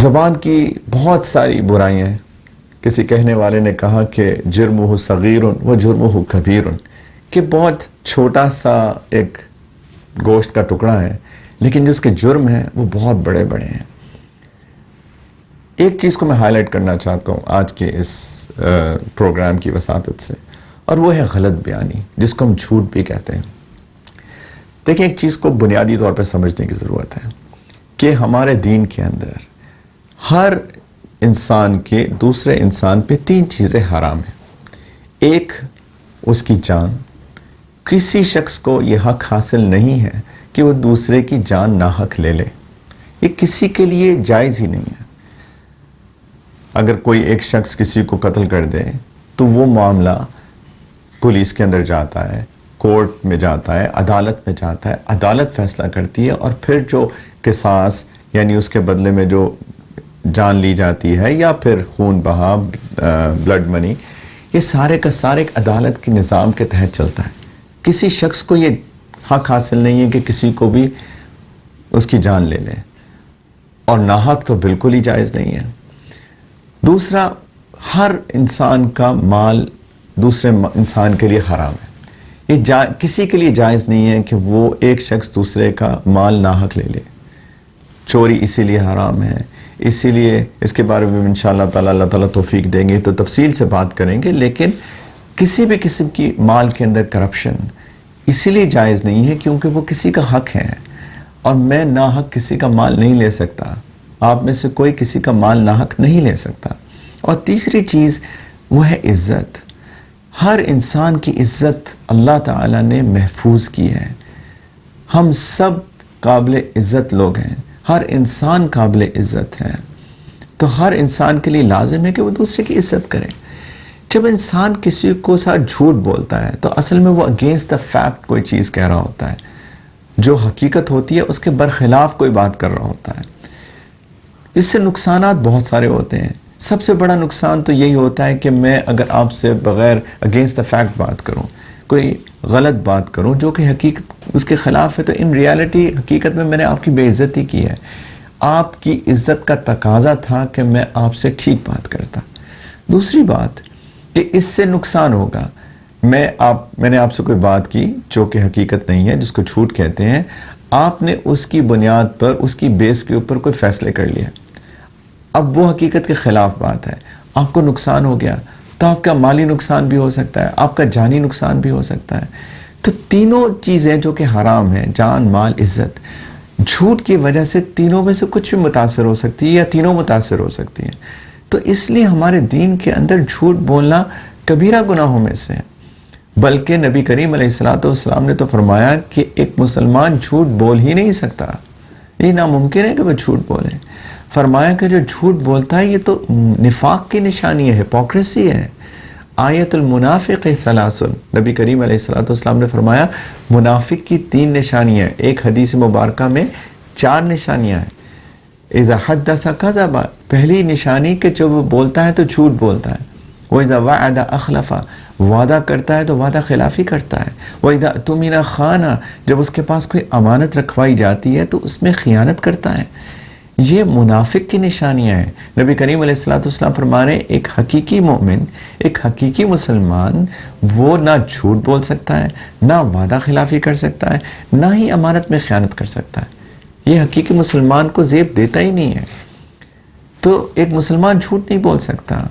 زبان کی بہت ساری برائیاں ہیں. کسی کہنے والے نے کہا کہ جرمہ صغیر و جرمہ کبیر، کہ بہت چھوٹا سا ایک گوشت کا ٹکڑا ہے لیکن جو اس کے جرم ہیں وہ بہت بڑے بڑے ہیں. ایک چیز کو میں ہائی لائٹ کرنا چاہتا ہوں آج کے اس پروگرام کی وساطت سے، اور وہ ہے غلط بیانی، جس کو ہم جھوٹ بھی کہتے ہیں. دیکھیں، ایک چیز کو بنیادی طور پہ سمجھنے کی ضرورت ہے کہ ہمارے دین کے اندر ہر انسان کے دوسرے انسان پہ 3 چیزیں حرام ہیں. ایک، اس کی جان. کسی شخص کو یہ حق حاصل نہیں ہے کہ وہ دوسرے کی جان ناحق لے لے، یہ کسی کے لیے جائز ہی نہیں ہے. اگر کوئی ایک شخص کسی کو قتل کر دے تو وہ معاملہ پولیس کے اندر جاتا ہے، کورٹ میں جاتا ہے، عدالت میں جاتا ہے، عدالت فیصلہ کرتی ہے، اور پھر جو قصاص یعنی اس کے بدلے میں جو جان لی جاتی ہے یا پھر خون بہا، بلڈ منی، یہ سارے کا سارے ایک عدالت کے نظام کے تحت چلتا ہے. کسی شخص کو یہ حق حاصل نہیں ہے کہ کسی کو بھی اس کی جان لے لے، اور ناحق تو بالکل ہی جائز نہیں ہے. دوسرا، ہر انسان کا مال دوسرے انسان کے لیے حرام ہے. یہ کسی کے لیے جائز نہیں ہے کہ وہ ایک شخص دوسرے کا مال ناحق لے لے. چوری اسی لیے حرام ہے. اسی لیے اس کے بارے میں انشاءاللہ تعالی اللہ تعالیٰ توفیق دیں گے تو تفصیل سے بات کریں گے. لیکن کسی بھی قسم کی مال کے اندر کرپشن اسی لیے جائز نہیں ہے کیونکہ وہ کسی کا حق ہے، اور میں ناحق کسی کا مال نہیں لے سکتا. آپ میں سے کوئی کسی کا مال ناحق نہیں لے سکتا. اور تیسری چیز وہ ہے عزت. ہر انسان کی عزت اللہ تعالیٰ نے محفوظ کی ہے. ہم سب قابل عزت لوگ ہیں، ہر انسان قابل عزت ہے. تو ہر انسان کے لیے لازم ہے کہ وہ دوسرے کی عزت کرے. جب انسان کسی کو ساتھ جھوٹ بولتا ہے تو اصل میں وہ اگینسٹ دا فیکٹ کوئی چیز کہہ رہا ہوتا ہے، جو حقیقت ہوتی ہے اس کے برخلاف کوئی بات کر رہا ہوتا ہے. اس سے نقصانات بہت سارے ہوتے ہیں. سب سے بڑا نقصان تو یہی ہوتا ہے کہ میں اگر آپ سے بغیر اگینسٹ دا فیکٹ بات کروں، کوئی غلط بات کروں جو کہ حقیقت اس کے خلاف ہے، تو ان ریالٹی حقیقت میں نے آپ کی بے عزتی کی ہے. آپ کی عزت کا تقاضا تھا کہ میں آپ سے ٹھیک بات کرتا. دوسری بات کہ اس سے نقصان ہوگا. میں نے آپ سے کوئی بات کی جو کہ حقیقت نہیں ہے، جس کو جھوٹ کہتے ہیں. آپ نے اس کی بنیاد پر، اس کی بیس کے اوپر کوئی فیصلے کر لیا. اب وہ حقیقت کے خلاف بات ہے، آپ کو نقصان ہو گیا تو آپ کا مالی نقصان بھی ہو سکتا ہے، آپ کا جانی نقصان بھی ہو سکتا ہے. تو تینوں چیزیں جو کہ حرام ہیں، جان، مال، عزت، جھوٹ کی وجہ سے تینوں میں سے کچھ بھی متاثر ہو سکتی ہے یا تینوں متاثر ہو سکتی ہیں. تو اس لیے ہمارے دین کے اندر جھوٹ بولنا کبیرہ گناہوں میں سے ہے. بلکہ نبی کریم علیہ السلام نے تو فرمایا کہ ایک مسلمان جھوٹ بول ہی نہیں سکتا، یہ ناممکن ہے کہ وہ جھوٹ بولے. فرمایا کہ جو جھوٹ بولتا ہے یہ تو نفاق کی نشانی ہے، ہپوکریسی ہے. آیت المنافق ثلاث، نبی کریم علیہ السلام نے فرمایا منافق کی 3 نشانیاں ہیں. ایک حدیث مبارکہ میں 4 نشانیاں ہیں. اذا حدث کذب، پہلی نشانی کہ جب وہ بولتا ہے تو جھوٹ بولتا ہے. وَإِذَا وَعَدَ أَخْلَفَ، وعدہ کرتا ہے تو وعدہ خلافی کرتا ہے. وَإِذَا اؤْتُمِنَ خَانَ، جب اس کے پاس کوئی امانت رکھوائی جاتی ہے تو اس میں خیانت کرتا ہے. یہ منافق کی نشانیاں ہیں. نبی کریم علیہ السلام فرمانے ایک حقیقی مومن، ایک حقیقی مسلمان، وہ نہ جھوٹ بول سکتا ہے، نہ وعدہ خلافی کر سکتا ہے، نہ ہی امانت میں خیانت کر سکتا ہے. یہ حقیقی مسلمان کو زیب دیتا ہی نہیں ہے. تو ایک مسلمان جھوٹ نہیں بول سکتا.